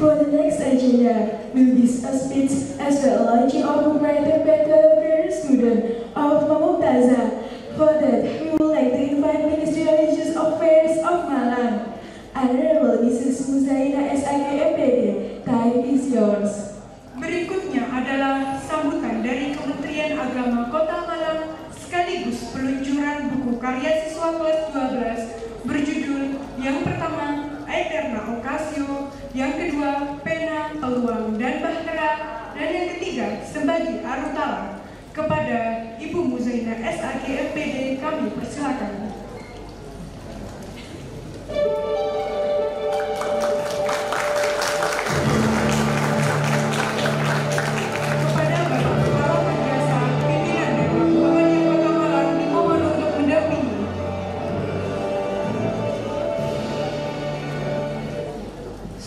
For the next agenda will be a speech as the launching of a brighter, better, fairer student of Mamumtaza. For that, we would like to invite Ministry of Religious Affairs of Malang. Honorable Mrs. Muzaina SAG MPD, time is yours. Berikutnya adalah sambutan dari Kementerian Agama Kota Malang sekaligus peluncuran buku karya siswa kelas 12 berjudul yang pertama Aeterna Ocasio, yang kedua Pena, Peluang dan Bahtera, dan yang ketiga Sembagi Arutala. Kepada Ibu Muzaina SAG MPD kami persilakan.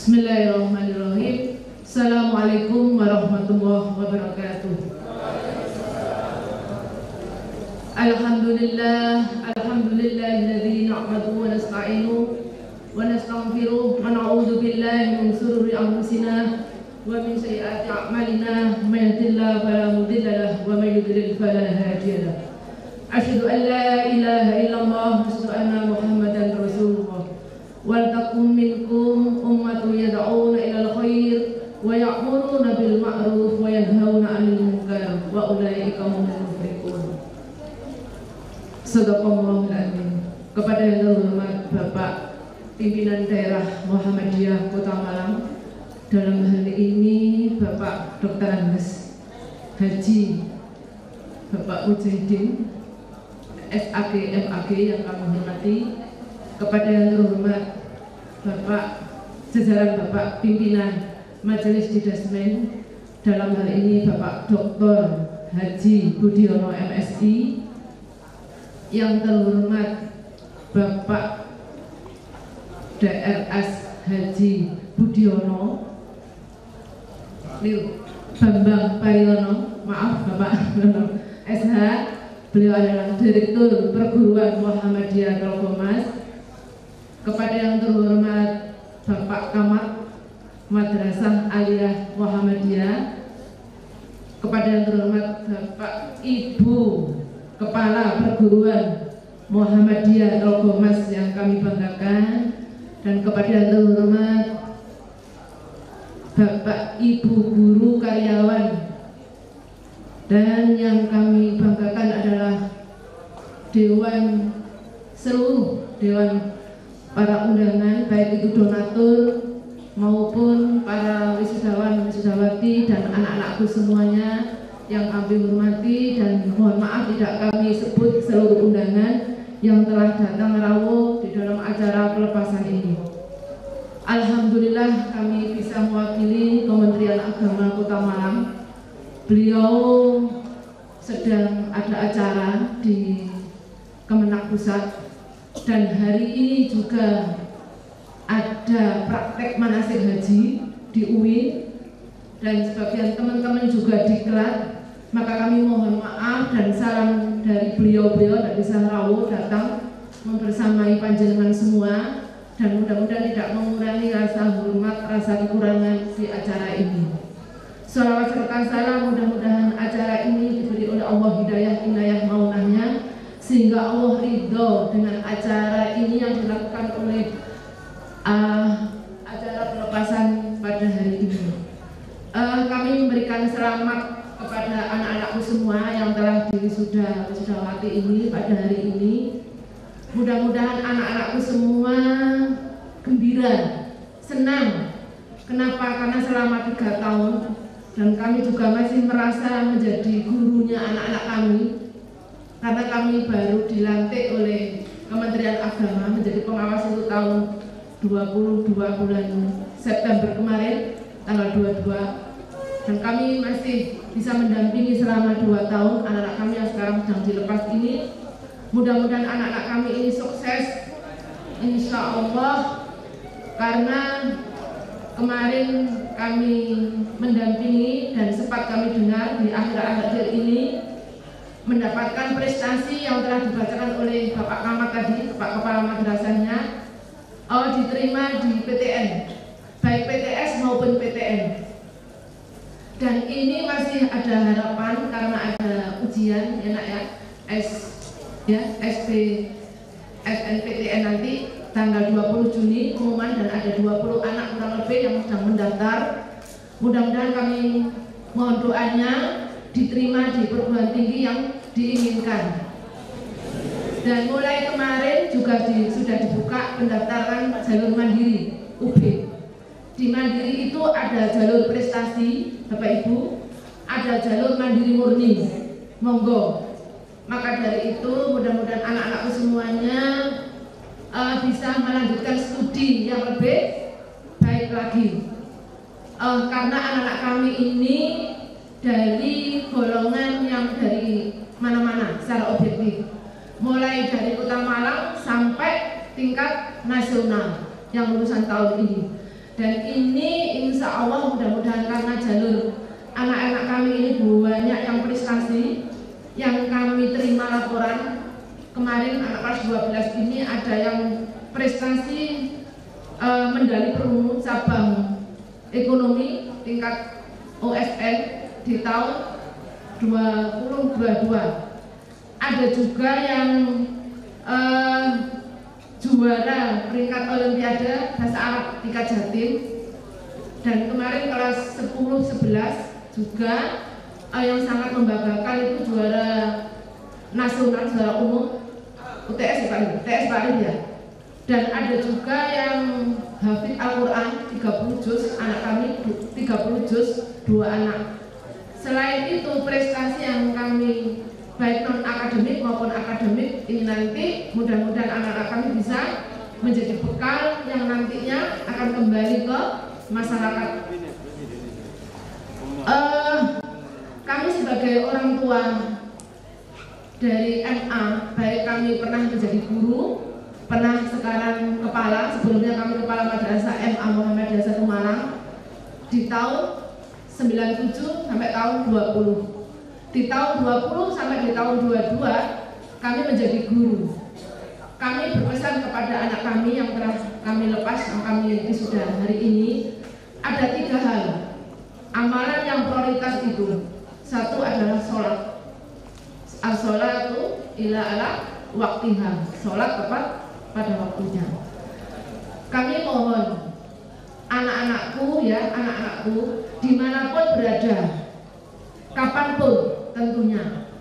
Bismillahirrahmanirrahim. Assalamualaikum warahmatullahi wabarakatuh. Alhamdulillahilladzi nahmaduhu wa nasta'inuhu wa nastaghfiruh wa na'udzu billahi min shururi anfusina wa min sayyiati a'malina may yahdihillahu fala mudilla lahu wa may yudlil fala hadiya lahu. Asyhadu an la ilaha illallah wa asyhadu anna Muhammadan rasulullah. Wal takum minkum ummatun yad'una ilal khair wa ya'muruna bil ma'ruf wa yanhauna 'anil munkar wa ulaika humul muflihun. Sadaqallahul azim. Kepada yang terhormat Bapak Pimpinan Daerah Muhammadiyah Kota Malang, dalam hal ini Bapak Dr. Andes Haji Bapak Mujahidin SAG MAG yang kami hormati, kepada yang terhormat Bapak jajaran Bapak Pimpinan Majelis Didasmen, dalam hal ini Bapak Dr. Haji Budiono MSI, yang terhormat Bapak DRS Haji Budiono Bambang Pariono, maaf Bapak SH, beliau adalah Direktur Perguruan Muhammadiyah Telkomas. Kepada yang terhormat Bapak Camat Madrasah Aliyah Muhammadiyah, kepada yang terhormat Bapak Ibu Kepala Perguruan Muhammadiyah Telkomas yang kami banggakan, dan kepada yang terhormat Bapak Ibu Guru Karyawan, dan yang kami banggakan adalah seluruh Dewan para undangan, baik itu donatur maupun para wisudawan, wisudawati, dan anak-anakku semuanya yang kami hormati, dan mohon maaf tidak kami sebut seluruh undangan yang telah datang rawuh di dalam acara pelepasan ini. Alhamdulillah kami bisa mewakili Kementerian Agama Kota Malang. Beliau sedang ada acara di Kemenak Pusat, dan hari ini juga ada praktek manasik haji di UIN, dan sebagian teman-teman juga diklat. Maka kami mohon maaf dan salam dari beliau-beliau tidak bisa rawuh datang membersamai panjenengan semua, dan mudah-mudahan tidak mengurangi rasa hormat, rasa kekurangan di acara ini. Salawat serta salam mudah-mudahan acara ini diberi oleh Allah hidayah, inayah, maunahnya, sehingga Allah ridho dengan acara ini yang dilakukan oleh acara pelepasan pada hari ini. Kami memberikan selamat kepada anak-anakku semua yang telah wisudawati ini pada hari ini. Mudah-mudahan anak-anakku semua gembira, senang. Kenapa? Karena selama 3 tahun dan kami juga masih merasa menjadi gurunya anak-anak kami, karena kami baru dilantik oleh Kementerian Agama menjadi pengawas itu tahun 22 bulan September kemarin tanggal 22, dan kami masih bisa mendampingi selama 2 tahun anak-anak kami yang sekarang sedang dilepas ini. Mudah-mudahan anak-anak kami ini sukses, insya Allah, karena kemarin kami mendampingi dan sempat kami dengar di akhir-akhir ini mendapatkan prestasi yang telah dibacakan oleh Bapak Camat tadi, Pak Kepala Madrasahnya, diterima di PTN baik PTS maupun PTN. Dan ini masih ada harapan karena ada ujian ya nak ya, SP SNPTN nanti tanggal 20 Juni pengumuman, dan ada 20 anak kurang lebih yang sedang mendaftar. Mudah-mudahan kami mohon doanya diterima di perguruan tinggi yang diinginkan. Dan mulai kemarin juga sudah dibuka pendaftaran jalur mandiri UB. Di mandiri itu ada jalur prestasi Bapak Ibu, ada jalur mandiri murni, monggo. Maka dari itu mudah-mudahan anak-anakku semuanya bisa melanjutkan studi yang lebih baik lagi. Karena anak-anak kami ini dari golongan yang dari mana-mana secara objektif, mulai dari Kota Malang sampai tingkat nasional yang lulusan tahun ini. Dan ini insya Allah mudah-mudahan karena jalur anak-anak kami ini banyak yang prestasi, yang kami terima laporan kemarin anak kelas 12 ini ada yang prestasi medali perunggu cabang ekonomi tingkat OSN di tahun 2022. Ada juga yang juara peringkat Olimpiade Bahasa Arab tingkat Jatim, dan kemarin kelas 10-11 juga yang sangat membanggakan itu juara nasional, juara umum UTS ya. Dan ada juga yang hafid Al-Quran 30 juz, anak kami 30 juz, 2 anak. Selain itu prestasi yang kami baik non akademik maupun akademik ini nanti mudah-mudahan anak-anak kami bisa menjadi bekal yang nantinya akan kembali ke masyarakat. Kami sebagai orang tua dari MA, baik kami pernah menjadi guru, pernah sekarang kepala, sebelumnya kami kepala Madrasah MA Muhammadiyah 1 Malang di tahun 97 sampai tahun 20. Di tahun 20 sampai di tahun 22 kami menjadi guru. Kami berpesan kepada anak kami yang telah kami lepas, yang kami wisuda hari ini, ada 3 hal amalan yang prioritas itu. Satu adalah sholat, as-sholatu ila ala waktiha, sholat tepat pada waktunya. Kami mohon anak-anakku dimanapun berada, kapanpun tentunya,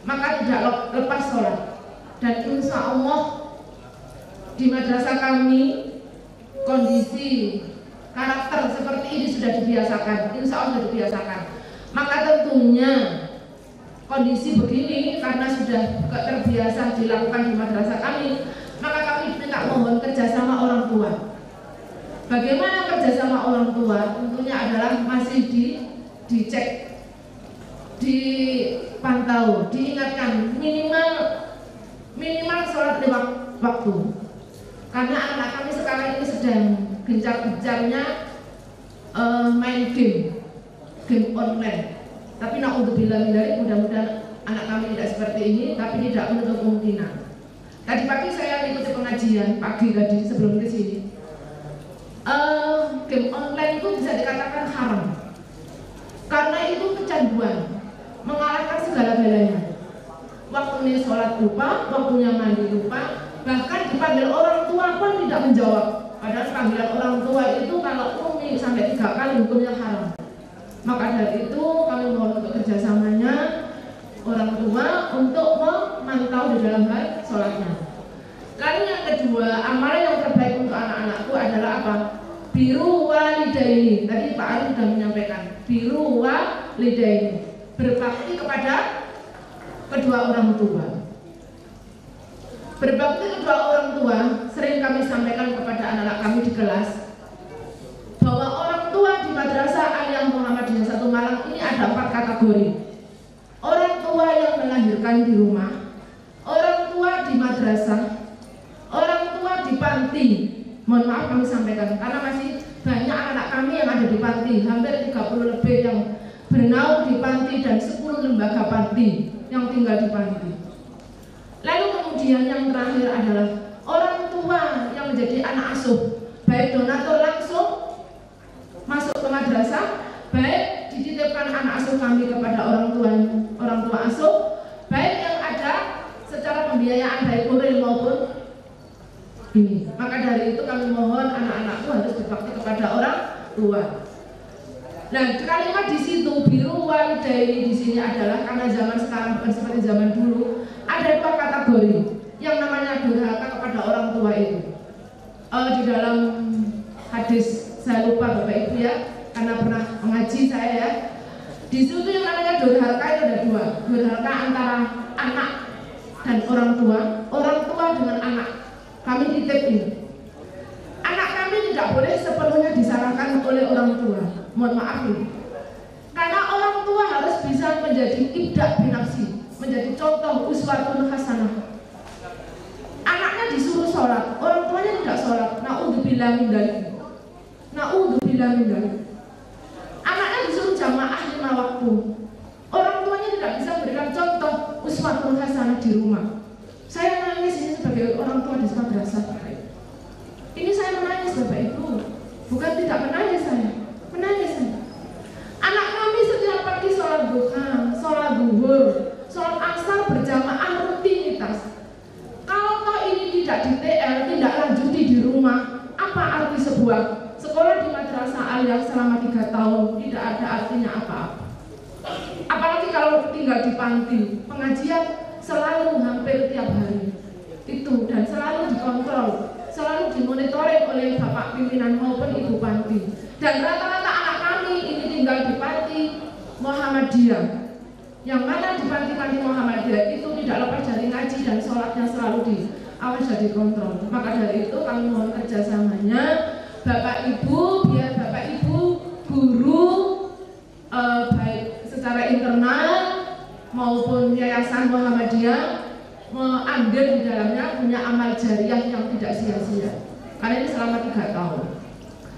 maka tidak lepas sholat. Dan insya Allah di madrasah kami kondisi karakter seperti ini sudah dibiasakan, insya Allah sudah dibiasakan. Maka tentunya kondisi begini karena sudah terbiasa dilakukan di madrasah kami, maka kami minta mohon kerjasama orang tua. Bagaimana kerjasama orang tua? Tentunya adalah masih dicek, dipantau, diingatkan minimal sholat 5 waktu. Karena anak-anak kami sekarang ini sedang gencar-gencarnya main game online. Tapi na'udzubillah mudah-mudahan anak kami tidak seperti ini, tapi tidak menutup kemungkinan. Tadi pagi saya mengikuti pengajian pagi tadi sebelum ke sini. Game online itu bisa dikatakan haram karena itu kecanduan, mengalahkan segala-galanya. Waktunya sholat lupa, waktunya mandi lupa, bahkan dipanggil orang tua pun tidak menjawab. Padahal panggilan orang tua itu kalau umi sampai 3 kali hukumnya haram. Maka dari itu kami mohon untuk kerjasamanya orang tua untuk memantau di dalam hal sholatnya. Lalu yang kedua, amalan yang terbaik untuk anak-anakku adalah apa? Biru walidaini. Tadi Pak Arif sudah menyampaikan biru walidaini, berbakti kepada kedua orang tua. Berbakti kedua orang tua sering kami sampaikan kepada anak-anak kami di kelas bahwa orang tua di Madrasah Aliyah Muhammadiyah 1 Malang ini ada 4 kategori. Orang tua yang melahirkan di rumah, orang tua di madrasah, orang tua di panti. Mohon maaf kami sampaikan karena masih banyak anak kami yang ada di panti, hampir 30 lebih yang bernaung di panti dan 10 lembaga panti yang tinggal di panti. Lalu kemudian yang terakhir adalah orang tua yang menjadi anak asuh, baik donatur langsung ini. Maka dari itu kami mohon anak-anakku harus berbakti kepada orang tua. Nah, kalimat di situ biru walidaini di sini adalah karena zaman sekarang bukan seperti zaman dulu. Ada dua kategori yang namanya durhaka kepada orang tua itu. Di dalam hadis saya lupa Bapak Ibu ya, karena pernah mengaji saya ya. Di situ yang namanya durhaka itu ada dua. Durhaka antara anak dan orang tua dengan anak. Kami titip ini. Anak kami tidak boleh sepenuhnya disalahkan oleh orang tua. Mohon maaf ini. Karena orang tua harus bisa menjadi ibda binafsi, menjadi contoh uswatun hasanah. Anaknya disuruh sholat, orang tuanya tidak sholat. Na'udzubillah min dzalik. Na'udzubillah min dzalik. Anaknya disuruh jamaah 5 waktu. Orang tuanya tidak bisa memberikan contoh uswatun hasanah di rumah. Saya nangis ini sebagai orang tua di madrasah. Ini saya menangis Bapak Ibu. Bukan tidak menangis saya. Menangis saya. Anak kami setiap pagi sholat duha, sholat zuhur, sholat asar berjamaah rutinitas. Kalau toh ini tidak di TL, tidak lanjuti di rumah, apa arti sebuah sekolah di madrasah aliyah selama 3 tahun? Tidak ada artinya apa-apa. Apalagi kalau tinggal di panti, pengajian selalu hampir tiap hari itu dan selalu dikontrol, selalu dimonitoring oleh Bapak pimpinan maupun Ibu panti. Dan rata-rata anak kami ini tinggal di panti Muhammadiyah, yang mana di panti-panti Muhammadiyah itu tidak lepas dari ngaji dan sholatnya selalu diawas dan dikontrol. Maka dari itu kami mohon kerjasamanya Bapak Ibu, biar Bapak Ibu guru baik secara internal maupun Yayasan Muhammadiyah mengambil di dalamnya punya amal jariah yang tidak sia-sia. Karena ini selama 3 tahun.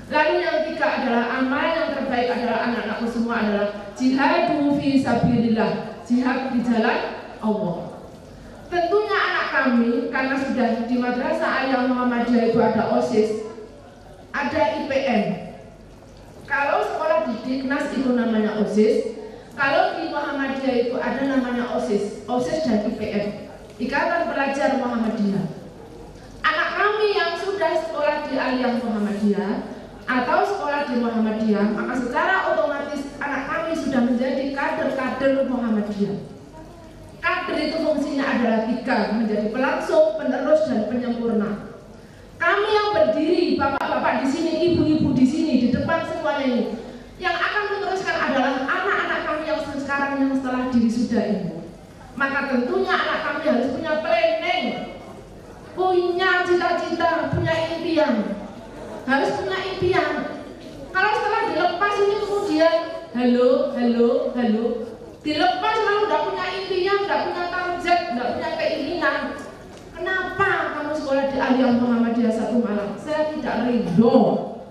Lalu yang 3 adalah amal yang terbaik adalah anak-anakku semua adalah jihadu fi sabilillah, jihad di jalan Allah. Tentunya anak kami karena sudah di madrasah aliyah Muhammadiyah itu ada OSIS, ada IPN. Kalau sekolah di Diknas itu namanya OSIS, kalau di Muhammadiyah itu ada namanya OSIS dan IPN, Ikatan Pelajar Muhammadiyah. Anak kami yang sudah sekolah di aliyah Muhammadiyah atau sekolah di Muhammadiyah, maka secara otomatis anak kami sudah menjadi kader-kader Muhammadiyah. Kader itu fungsinya adalah 3, menjadi pelangsung, penerus, dan penyempurna. Kami yang berdiri, bapak-bapak di sini, ibu-ibu di sini, di depan semuanya ini, yang akan meneruskan adalah anak-anak kami yang sekarang yang setelah diwisuda ini. Maka tentunya anak kami harus punya planning, punya cita-cita, punya impian. Harus punya impian. Kalau setelah dilepas ini kemudian halo, dilepas lalu tidak punya impian, tidak punya target, tidak punya keinginan. Kenapa kamu sekolah di aliyah Muhammadiyah 1 Malang? Saya tidak ridho,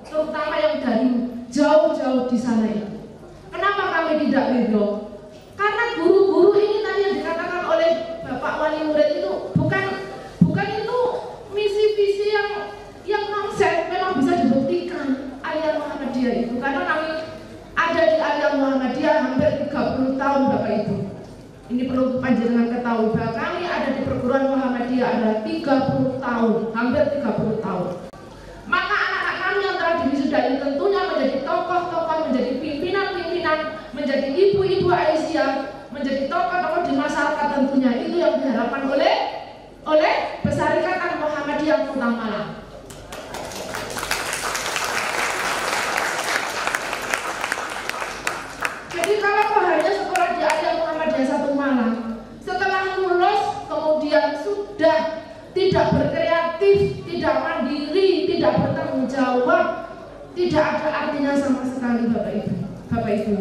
terutama yang dari jauh-jauh di sana itu. Kenapa kami tidak ridho? Karena guru-guru ini tadi yang dikatakan oleh Bapak Wali Murid itu bukan itu misi visi yang nonsen, memang bisa dibuktikan aliyah Muhammadiyah itu. Karena kami ada di aliyah Muhammadiyah hampir 30 tahun Bapak Ibu. Ini perlu panjenengan ketahui bahwa kami ada di perguruan Muhammadiyah adalah 30 tahun, hampir 30 tahun. Maka anak-anak kami yang telah diwisuda ini tentunya menjadi tokoh-tokoh, menjadi pimpinan-pimpinan, menjadi ibu-ibu Aisyah, menjadi tokoh-tokoh di masyarakat tentunya. Itu yang diharapkan oleh Perserikatan Muhammadiyah Kota Malang. Jadi kalau hanya sekolah di aliyah Muhammadiyah 1 Malang, setelah lulus kemudian sudah tidak berkreatif, tidak mandiri, tidak bertanggung jawab, tidak ada artinya sama sekali Bapak Ibu.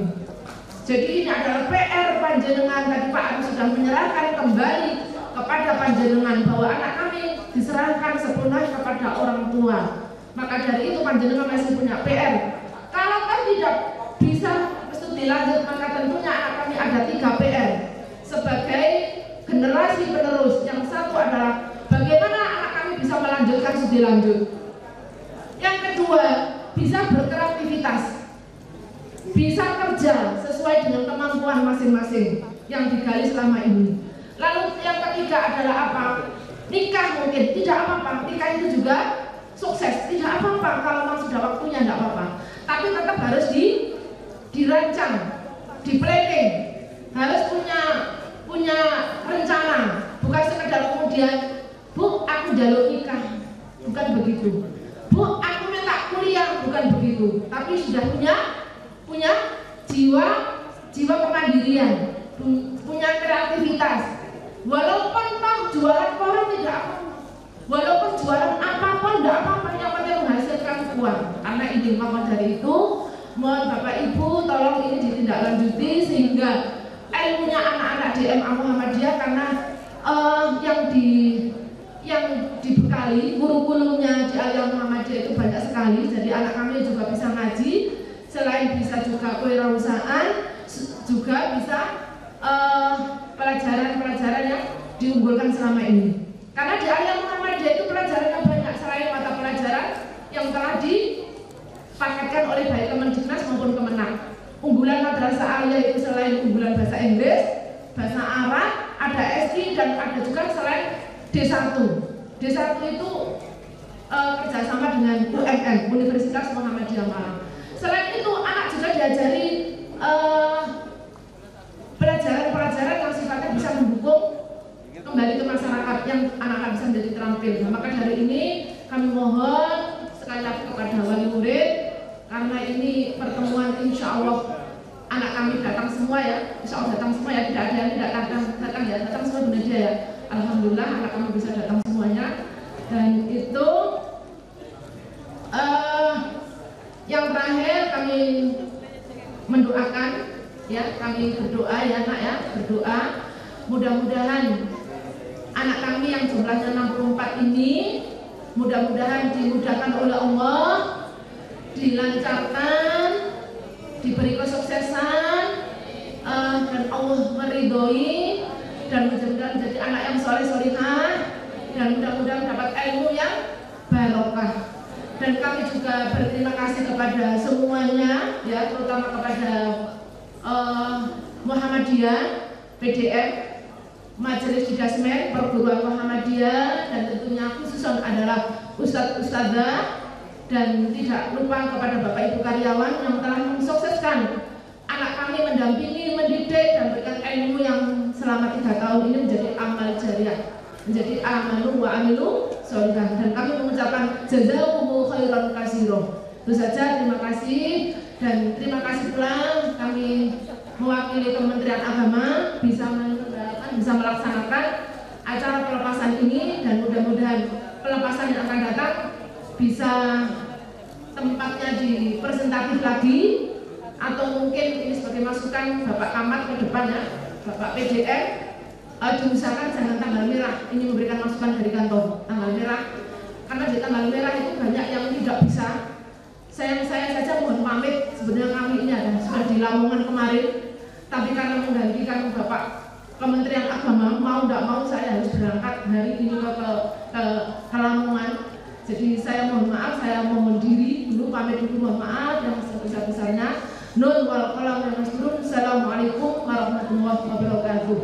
Jadi ini adalah PR panjenengan. Tadi Pak Agus sudah menyerahkan kembali kepada panjenengan bahwa anak kami diserahkan sepenuhnya kepada orang tua. Maka dari itu panjenengan masih punya PR. Kalau kan tidak bisa studi lanjut, maka tentunya anak kami ada 3 PR sebagai generasi penerus. Yang satu adalah bagaimana anak kami bisa melanjutkan studi lanjut. Yang kedua, bisa berkreativitas, bisa kerja sesuai dengan kemampuan masing-masing yang digali selama ini. Lalu yang ketiga adalah apa? nikah mungkin tidak apa-apa, nikah itu juga sukses, tidak apa-apa kalau memang sudah waktunya, tidak apa-apa. Tapi tetap harus dirancang, di planning, harus punya rencana, bukan sekedar kemudian, Bu, aku jalur nikah, bukan begitu. Bu, aku minta kuliah, bukan begitu. Tapi sudah punya jiwa kemandirian, punya kreativitas. Walaupun toh jualan koran tidak apa-apa, walaupun jualan apapun tidak apa-apa, yang penting menghasilkan uang. Karena ini maka dari itu, mohon Bapak Ibu tolong ini ditindaklanjuti sehingga ilmunya anak-anak di MA Muhammadiyah, karena yang dibekali kurikulumnya di Aliyah Muhammadiyah itu banyak sekali. Jadi anak kami juga bisa ngaji, selain bisa juga kewirausahaan, juga bisa pelajaran-pelajaran yang diunggulkan selama ini. Karena di Aliyah Muhammadiyah itu pelajarannya banyak, selain mata pelajaran yang telah dipaketkan oleh baik Kemendiknas maupun Kemenak. Unggulan madrasah Aliyah itu selain unggulan bahasa Inggris, bahasa Arab, ada SI, dan ada juga selain D1. D1 itu kerjasama dengan UMM, Universitas Muhammadiyah Malang. Selain itu anak juga diajari pelajaran-pelajaran yang sifatnya bisa mendukung kembali ke masyarakat, yang anak-anak bisa menjadi terampil. Nah, maka dari ini kami mohon sekali lagi kepada wali murid, karena ini pertemuan insya Allah anak kami datang semua ya, insya Allah datang semua ya, tidak ada yang tidak datang ya, datang semua benar dia ya. Alhamdulillah anak kami bisa datang semuanya. Dan itu yang terakhir kami mendoakan ya, kami berdoa ya nak ya, berdoa mudah-mudahan anak kami yang jumlahnya 64 ini mudah-mudahan dimudahkan oleh Allah, dilancarkan, diberi kesuksesan, dan Allah meridhoi, dan mudah-mudahan menjadi anak yang soleh-solihah, dan mudah-mudahan dapat ilmu yang barokah. Dan kami juga berterima kasih kepada semuanya ya, terutama kepada Muhammadiyah, PDM, Majelis Didasmen, Perguruan Muhammadiyah, dan tentunya khususnya adalah Ustadz-Ustadzah, dan tidak lupa kepada Bapak Ibu karyawan yang telah mensukseskan anak kami, mendampingi, mendidik, dan berikan ilmu yang selama 3 tahun ini menjadi amal jariah, menjadi amalu wa amilu sholihah. Dan kami mengucapkan jazakumullahu khairan katsiran. Itu saja, terima kasih. Dan terima kasih pula kami mewakili Kementerian Agama bisa melaksanakan acara pelepasan ini, dan mudah-mudahan pelepasan yang akan datang bisa tempatnya dipresentatif lagi, atau mungkin ini sebagai masukan Bapak Kamat ke depan ya, Bapak PDM, diusahakan jangan tanggal merah. Ini memberikan masukan dari kantor, tanggal merah, karena di tanggal merah itu banyak yang tidak bisa. Saya saja mohon pamit, sebenarnya kami ini sudah di Lamongan kemarin, tapi karena menggantikan Bapak Kementerian Agama, mau tidak mau saya harus berangkat hari ini ke Lamongan. Jadi saya mohon maaf, saya mohon diri dulu, pamit dulu, mohon maaf yang sebesar-besarnya. Nun wal qalam wa masrun. Assalamualaikum warahmatullahi wabarakatuh.